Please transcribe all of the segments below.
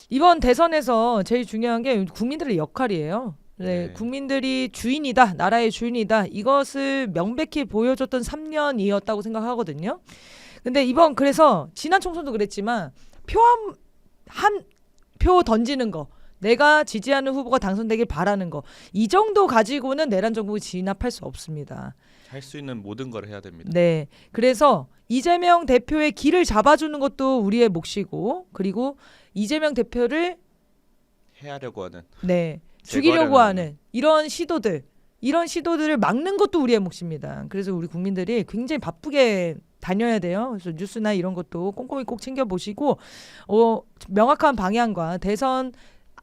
이번 대선에서 제일 중요한 게 국민들의 역할이에요. 네, 네. 국민들이 주인이다, 나라의 주인이다. 이것을 명백히 보여줬던 3년이었다고 생각하거든요. 근데 이번 그래서 지난 총선도 그랬지만 한 표 던지는 거, 내가 지지하는 후보가 당선되길 바라는 거, 이 정도 가지고는 내란 정국을 진압할 수 없습니다. 할 수 있는 모든 걸 해야 됩니다. 네, 그래서 이재명 대표의 길을 잡아주는 것도 우리의 몫이고, 그리고 이재명 대표를 해하려고 하는 네, 제거하려는 죽이려고 하는 이런 시도들을 막는 것도 우리의 몫입니다. 그래서 우리 국민들이 굉장히 바쁘게 다녀야 돼요. 그래서 뉴스나 이런 것도 꼼꼼히 꼭 챙겨보시고 명확한 방향과 대선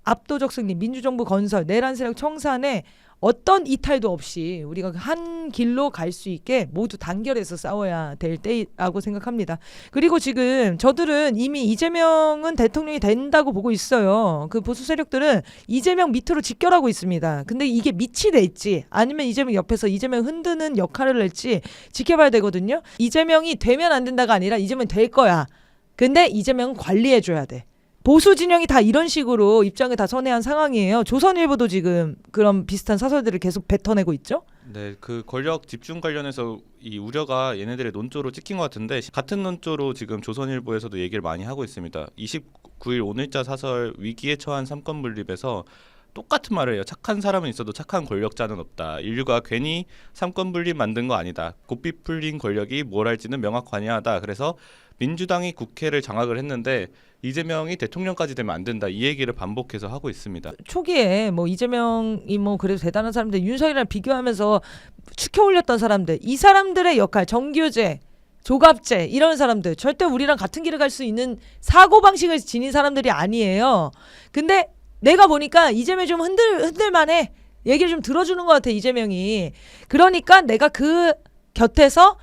압도적 승리, 민주정부 건설, 내란 세력 청산에 어떤 이탈도 없이 우리가 한 길로 갈 수 있게 모두 단결해서 싸워야 될 때라고 생각합니다. 그리고 지금 저들은 이미 이재명은 대통령이 된다고 보고 있어요. 그 보수 세력들은 이재명 밑으로 직결하고 있습니다. 근데 이게 밑이 될지 아니면 이재명 옆에서 이재명 흔드는 역할을 할지 지켜봐야 되거든요. 이재명이 되면 안 된다가 아니라 이재명 될 거야. 근데 이재명은 관리해줘야 돼. 보수 진영이 다 이런 식으로 입장을 다 선회한 상황이에요. 조선일보도 지금 그런 비슷한 사설들을 계속 뱉어내고 있죠. 네, 그 권력 집중 관련해서 이 우려가 얘네들의 논조로 찍힌 것 같은데 같은 논조로 지금 조선일보에서도 얘기를 많이 하고 있습니다. 29일 오늘자 사설 위기에 처한 삼권 분립에서 똑같은 말을 해요. 착한 사람은 있어도 착한 권력자는 없다. 인류가 괜히 삼권 분립 만든 거 아니다. 고삐 풀린 권력이 뭘 할지는 명확하냐하다. 그래서 민주당이 국회를 장악을 했는데 이재명이 대통령까지 되면 안 된다. 이 얘기를 반복해서 하고 있습니다. 초기에 뭐 이재명이 뭐 그래도 대단한 사람들 윤석열이랑 비교하면서 축혀 올렸던 사람들, 이 사람들의 역할, 정규제, 조갑제 이런 사람들 절대 우리랑 같은 길을 갈 수 있는 사고 방식을 지닌 사람들이 아니에요. 근데 내가 보니까 이재명 좀 흔들만해. 얘기를 좀 들어주는 것 같아 이재명이. 그러니까 내가 그 곁에서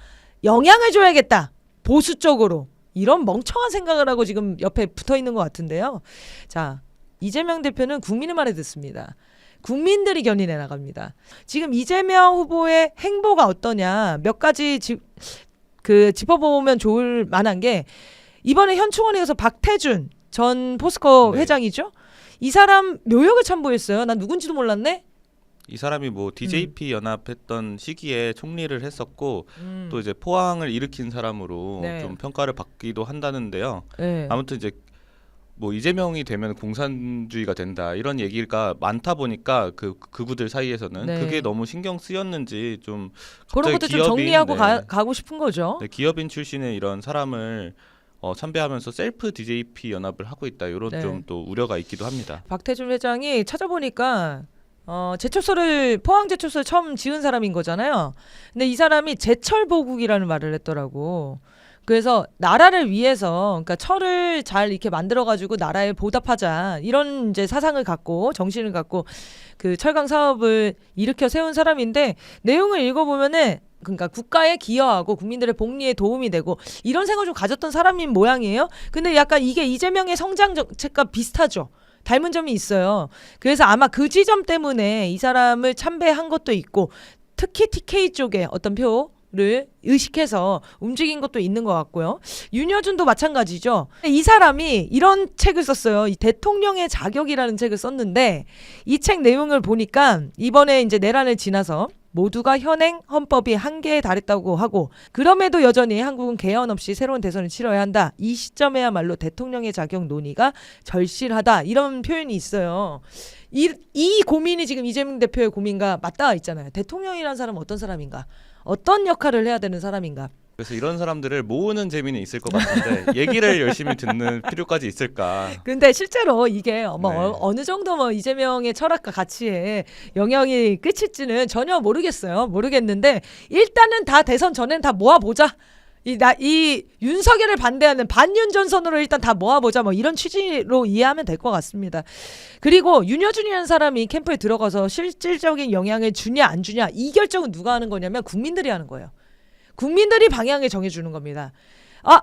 영향을 줘야겠다. 보수 쪽으로. 이런 멍청한 생각을 하고 지금 옆에 붙어 있는 것 같은데요. 자, 이재명 대표는 국민의 말을 듣습니다. 국민들이 견인해 나갑니다. 지금 이재명 후보의 행보가 어떠냐 몇 가지 짚어보면 좋을 만한 게 이번에 현충원에 가서 박태준 전 포스코 네. 회장이죠. 이 사람 묘역을 참고했어요. 난 누군지도 몰랐네. 이 사람이 뭐 DJP 연합했던 시기에 총리를 했었고 또 이제 포항을 일으킨 사람으로 네. 좀 평가를 받기도 한다는데요. 네. 아무튼 이제 뭐 이재명이 되면 공산주의가 된다 이런 얘기가 많다 보니까 그구들 사이에서는 네. 그게 너무 신경 쓰였는지 좀 그런 갑자기 것도 좀 정리하고 네. 가고 싶은 거죠. 네, 기업인 출신의 이런 사람을 참배하면서 셀프 DJP 연합을 하고 있다 이런 네. 좀 또 우려가 있기도 합니다. 박태준 회장이 찾아보니까 제철소를 포항 제철소를 처음 지은 사람인 거잖아요. 근데 이 사람이 제철보국이라는 말을 했더라고. 그래서 나라를 위해서 그러니까 철을 잘 이렇게 만들어 가지고 나라에 보답하자 이런 이제 사상을 갖고 정신을 갖고 그 철강 사업을 일으켜 세운 사람인데 내용을 읽어보면은 그러니까 국가에 기여하고 국민들의 복리에 도움이 되고 이런 생각을 좀 가졌던 사람인 모양이에요. 근데 약간 이게 이재명의 성장 정책과 비슷하죠. 닮은 점이 있어요. 그래서 아마 그 지점 때문에 이 사람을 참배한 것도 있고 특히 TK 쪽에 어떤 표를 의식해서 움직인 것도 있는 것 같고요. 윤여준도 마찬가지죠. 이 사람이 이런 책을 썼어요. 이 대통령의 자격이라는 책을 썼는데 이 책 내용을 보니까 이번에 이제 내란을 지나서 모두가 현행 헌법이 한계에 달했다고 하고 그럼에도 여전히 한국은 개헌 없이 새로운 대선을 치러야 한다. 이 시점에야말로 대통령의 자격 논의가 절실하다. 이런 표현이 있어요. 이 고민이 지금 이재명 대표의 고민과 맞닿아 있잖아요. 대통령이라는 사람은 어떤 사람인가? 어떤 역할을 해야 되는 사람인가? 그래서 이런 사람들을 모으는 재미는 있을 것 같은데 얘기를 열심히 듣는 필요까지 있을까? 근데 실제로 이게 네. 어느 정도 뭐 이재명의 철학과 가치에 영향이 끼칠지는 전혀 모르겠는데 일단은 다 대선 전에는 다 모아보자. 이 윤석열을 반대하는 반윤 전선으로 일단 다 모아보자 뭐 이런 취지로 이해하면 될 것 같습니다. 그리고 윤여준이라는 사람이 캠프에 들어가서 실질적인 영향을 주냐 안 주냐 이 결정은 누가 하는 거냐면 국민들이 하는 거예요. 국민들이 방향을 정해주는 겁니다. 아,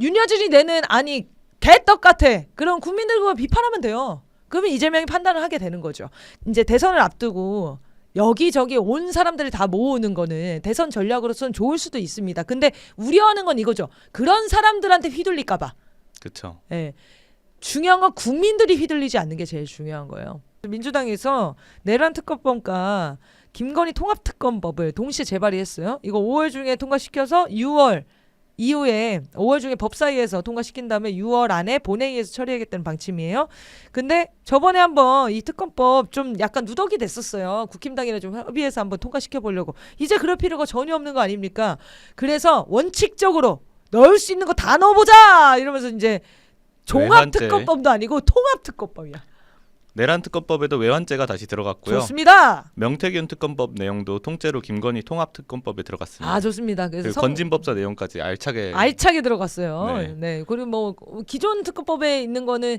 윤여준이 내는 아니 개떡 같아. 그럼 국민들 그거 비판하면 돼요. 그러면 이재명이 판단을 하게 되는 거죠. 이제 대선을 앞두고 여기저기 온 사람들을 다 모으는 거는 대선 전략으로서는 좋을 수도 있습니다. 근데 우려하는 건 이거죠. 그런 사람들한테 휘둘릴까 봐. 그렇죠. 예. 중요한 건 국민들이 휘둘리지 않는 게 제일 중요한 거예요. 민주당에서 내란 특검법과 김건희 통합특검법을 동시에 재발의했어요. 이거 5월 중에 통과시켜서 6월 이후에 5월 중에 법사위에서 통과시킨 다음에 6월 안에 본회의에서 처리하겠다는 방침이에요. 근데 저번에 한번 이 특검법 좀 약간 누더기 됐었어요. 국힘당이랑 좀 협의해서 한번 통과시켜 보려고. 이제 그럴 필요가 전혀 없는 거 아닙니까? 그래서 원칙적으로 넣을 수 있는 거 다 넣어보자 이러면서 이제 종합특검법도 아니고 통합특검법이야. 내란 특검법에도 외환죄가 다시 들어갔고요. 좋습니다. 명태균 특검법 내용도 통째로 김건희 통합특검법에 들어갔습니다. 아 좋습니다. 그래서 건진법사 내용까지 알차게 들어갔어요. 네. 네. 그리고 뭐 기존 특검법에 있는 거는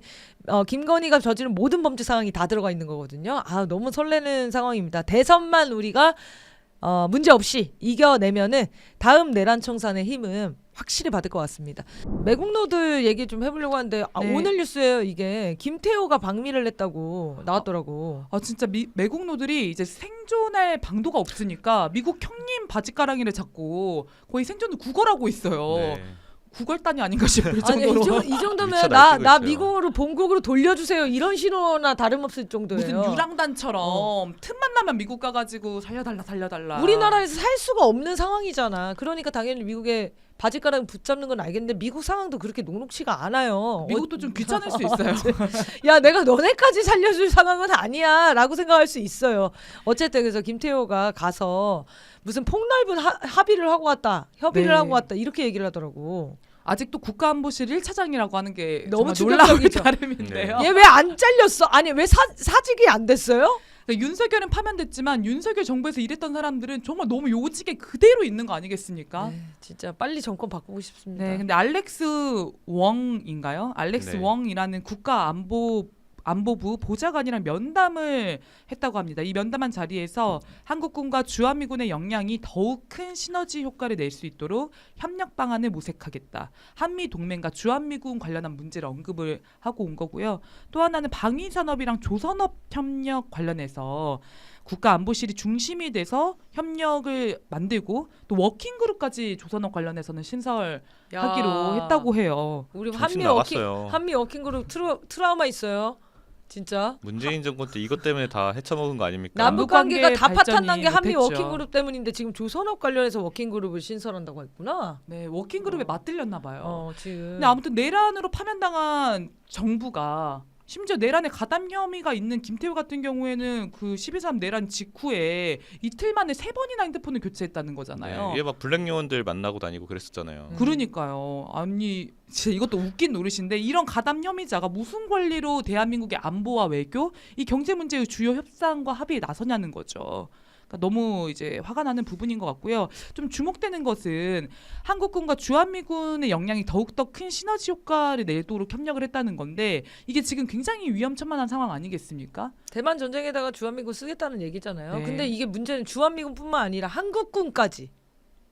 김건희가 저지른 모든 범죄 상황이 다 들어가 있는 거거든요. 아 너무 설레는 상황입니다. 대선만 우리가 문제 없이 이겨내면은 다음 내란 청산의 힘은 확실히 받을 것 같습니다. 매국노들 얘기 좀 해보려고 하는데 네. 오늘 뉴스예요. 이게 김태호가 방미를 했다고 나왔더라고. 아 진짜 매국노들이 이제 생존할 방도가 없으니까 미국 형님 바지가랑이를 잡고 거의 생존을 구걸하고 있어요. 네. 구걸단이 아닌가 싶을 아니 정도로 이 정도면 미쳐 나 날뛰고 있어요. 미국으로 본국으로 돌려주세요 이런 신호나 다름없을 정도예요. 무슨 유랑단처럼 틈만 나면 미국 가가지고 살려달라. 우리나라에서 살 수가 없는 상황이잖아. 그러니까 당연히 미국에 바지가랑 붙잡는 건 알겠는데 미국 상황도 그렇게 녹록치가 않아요. 미국도 좀 귀찮을 수 있어요. 야 내가 너네까지 살려줄 상황은 아니야 라고 생각할 수 있어요. 어쨌든 그래서 김태호가 가서 무슨 폭넓은 합의를 하고 왔다, 협의를 네. 하고 왔다 이렇게 얘기를 하더라고. 아직도 국가안보실 1차장이라고 하는 게 너무 정말 놀라울 충격적이죠. 따름인데요. 얘 왜 안 잘렸어? 아니 왜 사직이 안 됐어요? 그러니까 윤석열은 파면됐지만 윤석열 정부에서 일했던 사람들은 정말 너무 요직에 그대로 있는 거 아니겠습니까? 네, 진짜 빨리 정권 바꾸고 싶습니다. 네, 근데 알렉스 웡인가요? 알렉스 네. 웡이라는 국가안보부 보좌관이랑 면담을 했다고 합니다. 이 면담한 자리에서 한국군과 주한미군의 역량이 더욱 큰 시너지 효과를 낼 수 있도록 협력 방안을 모색하겠다. 한미 동맹과 주한미군 관련한 문제를 언급을 하고 온 거고요. 또 하나는 방위산업이랑 조선업 협력 관련해서 국가안보실이 중심이 돼서 협력을 만들고 또 워킹그룹까지 조선업 관련해서는 신설하기로 야. 했다고 해요. 우리 정신 나갔어요. 한미 워킹그룹 트라우마 있어요. 진짜. 문재인 정권 때 이것 때문에 다 헤쳐먹은 거 아닙니까? 남북 관계가 다 발전이 파탄난 게 한미 못했죠. 워킹그룹 때문인데 지금 조선업 관련해서 워킹그룹을 신설한다고 했구나. 네, 워킹그룹에 맞들렸나 봐요. 지금. 근데 아무튼 내란으로 파면당한 정부가 심지어 내란에 가담 혐의가 있는 김태우 같은 경우에는 그 12.3 내란 직후에 이틀 만에 3번이나 핸드폰을 교체했다는 거잖아요. 네, 얘 막 블랙 요원들 만나고 다니고 그랬었잖아요. 그러니까요. 아니 진짜 이것도 웃긴 노릇인데 이런 가담 혐의자가 무슨 권리로 대한민국의 안보와 외교, 이 경제 문제의 주요 협상과 합의에 나서냐는 거죠. 그러니까 너무 이제 화가 나는 부분인 것 같고요. 좀 주목되는 것은 한국군과 주한미군의 역량이 더욱더 큰 시너지 효과를 내도록 협력을 했다는 건데 이게 지금 굉장히 위험천만한 상황 아니겠습니까? 대만 전쟁에다가 주한미군 쓰겠다는 얘기잖아요. 네. 근데 이게 문제는 주한미군뿐만 아니라 한국군까지.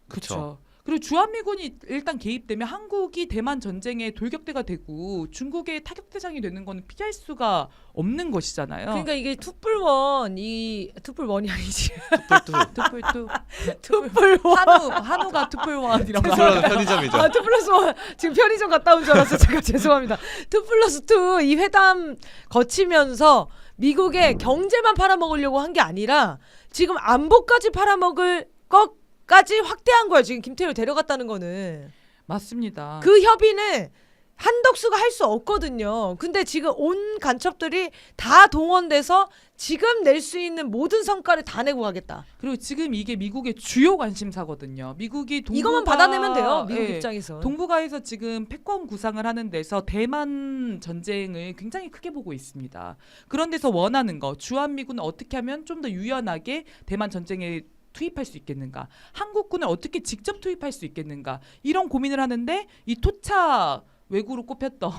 그렇죠. 그리고 주한미군이 일단 개입되면 한국이 대만 전쟁의 돌격대가 되고 중국의 타격 대상이 되는 건 피할 수가 없는 것이잖아요. 그러니까 이게 투뿔원이 아니지. 투플투 투뿔원. 한우가 투플원이라고 투플러는 편의점이죠. 아, 2+1 지금 편의점 갔다 온 줄 알았어. 제가 죄송합니다. 2+2 이 회담 거치면서 미국의 경제만 팔아먹으려고 한 게 아니라 지금 안보까지 팔아먹을 것까지 확대한 거예요. 지금 김태효를 데려갔다는 거는. 맞습니다. 그 협의는 한덕수가 할 수 없거든요. 근데 지금 온 간첩들이 다 동원돼서 지금 낼 수 있는 모든 성과를 다 내고 가겠다. 그리고 지금 이게 미국의 주요 관심사거든요. 미국이 이것만 받아내면 돼요. 미국 예, 입장에서. 동북아에서 지금 패권 구상을 하는 데서 대만 전쟁을 굉장히 크게 보고 있습니다. 그런 데서 원하는 거 주한미군은 어떻게 하면 좀 더 유연하게 대만 전쟁에 투입할 수 있겠는가? 한국군을 어떻게 직접 투입할 수 있겠는가? 이런 고민을 하는데 이 토착 외구로 꼽혔던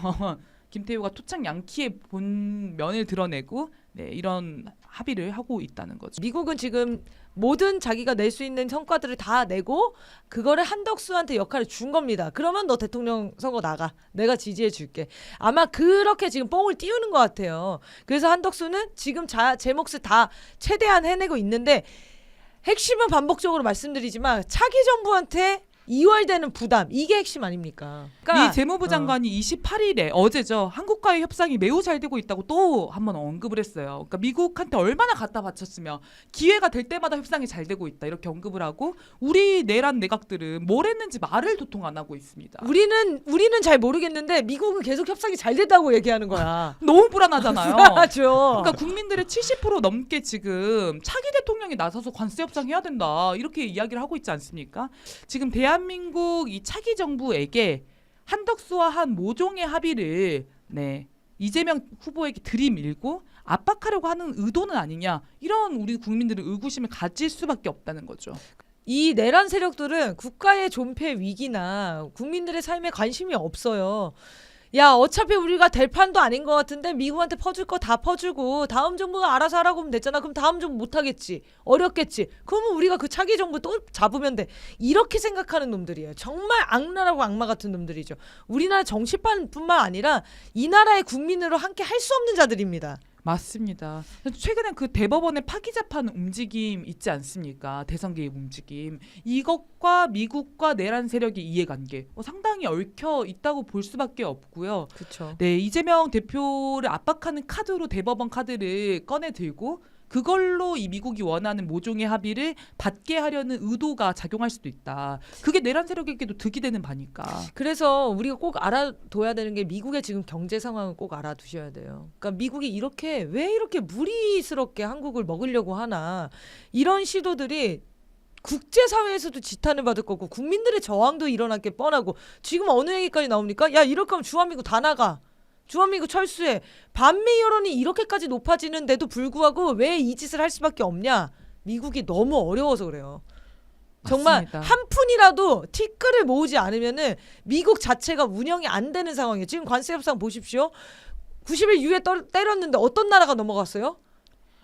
김태우가 토착 양키의 본면을 드러내고 이런 합의를 하고 있다는 거죠. 미국은 지금 모든 자기가 낼 수 있는 성과들을 다 내고 그거를 한덕수한테 역할을 준 겁니다. 그러면 너 대통령 선거 나가. 내가 지지해 줄게. 아마 그렇게 지금 뽕을 띄우는 것 같아요. 그래서 한덕수는 지금 제 몫을 다 최대한 해내고 있는데 핵심은 반복적으로 말씀드리지만 차기 정부한테 이월되는 부담 이게 핵심 아닙니까? 그러니까 미 재무부 장관이 28일에 어제죠. 한국과의 협상이 매우 잘 되고 있다고 또 한 번 언급을 했어요. 그러니까 미국한테 얼마나 갖다 바쳤으면 기회가 될 때마다 협상이 잘 되고 있다 이렇게 언급을 하고 우리 내란 내각들은 뭘 했는지 말을 도통 안 하고 있습니다. 우리는 잘 모르겠는데 미국은 계속 협상이 잘 됐다고 얘기하는 거야. 너무 불안하잖아요. 불안하죠. 그러니까 국민들의 70% 넘게 지금 차기 대통령이 나서서 관세 협상해야 된다 이렇게 이야기를 하고 있지 않습니까? 지금 대한민국 이 차기 정부에게 한덕수와 한 모종의 합의를 이재명 후보에게 들이밀고 압박하려고 하는 의도는 아니냐 이런 우리 국민들은 의구심을 가질 수밖에 없다는 거죠. 이 내란 세력들은 국가의 존폐 위기나 국민들의 삶에 관심이 없어요. 야 어차피 우리가 될 판도 아닌 것 같은데 미국한테 퍼줄 거 다 퍼주고 다음 정부가 알아서 하라고 하면 됐잖아. 그럼 다음 정부 못하겠지. 어렵겠지. 그러면 우리가 그 차기 정부 또 잡으면 돼. 이렇게 생각하는 놈들이에요. 정말 악랄하고 악마 같은 놈들이죠. 우리나라 정치판뿐만 아니라 이 나라의 국민으로 함께 할 수 없는 자들입니다. 맞습니다. 최근에 그 대법원의 파기재판 움직임 있지 않습니까? 대선 개입 움직임. 이것과 미국과 내란 세력의 이해관계 상당히 얽혀 있다고 볼 수밖에 없고요. 그렇죠. 네, 이재명 대표를 압박하는 카드로 대법원 카드를 꺼내 들고 그걸로 이 미국이 원하는 모종의 합의를 받게 하려는 의도가 작용할 수도 있다. 그게 내란 세력에게도 득이 되는 바니까. 그래서 우리가 꼭 알아둬야 되는 게 미국의 지금 경제 상황을 꼭 알아두셔야 돼요. 그러니까 미국이 왜 이렇게 무리스럽게 한국을 먹으려고 하나 이런 시도들이 국제사회에서도 지탄을 받을 거고 국민들의 저항도 일어날 게 뻔하고 지금 어느 얘기까지 나옵니까? 야 이럴 거면 주한미국 다 나가. 주한미국 철수해. 반미 여론이 이렇게까지 높아지는데도 불구하고 왜 이 짓을 할 수밖에 없냐? 미국이 너무 어려워서 그래요. 정말 맞습니다. 한 푼이라도 티끌을 모으지 않으면은 미국 자체가 운영이 안 되는 상황이에요. 지금 관세 협상 보십시오. 90일 이후에 때렸는데 어떤 나라가 넘어갔어요?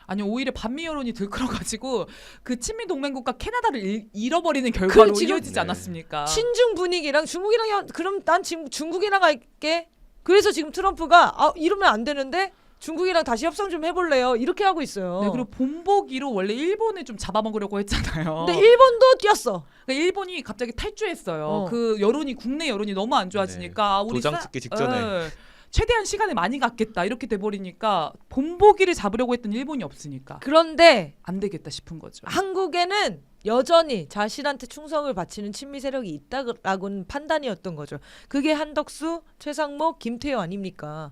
아니 오히려 반미 여론이 들끓어가지고 그 친미 동맹국가 캐나다를 잃어버리는 결과로 지금- 이어지지 않았습니까? 친중 분위기랑 중국이랑 그럼 난 지금 중국이랑 할게. 그래서 지금 트럼프가 이러면 안 되는데 중국이랑 다시 협상 좀 해볼래요. 이렇게 하고 있어요. 네, 그리고 본보기로 원래 일본을 좀 잡아먹으려고 했잖아요. 근데 일본도 뛰었어. 그러니까 일본이 갑자기 탈주했어요. 어. 그 국내 여론이 너무 안 좋아지니까 우리 도장 찍기 직전에. 최대한 시간을 많이 갖겠다 이렇게 돼버리니까 본보기를 잡으려고 했던 일본이 없으니까 그런데 안 되겠다 싶은 거죠. 한국에는 여전히 자신한테 충성을 바치는 친미 세력이 있다라고는 판단이었던 거죠. 그게 한덕수, 최상목, 김태효 아닙니까?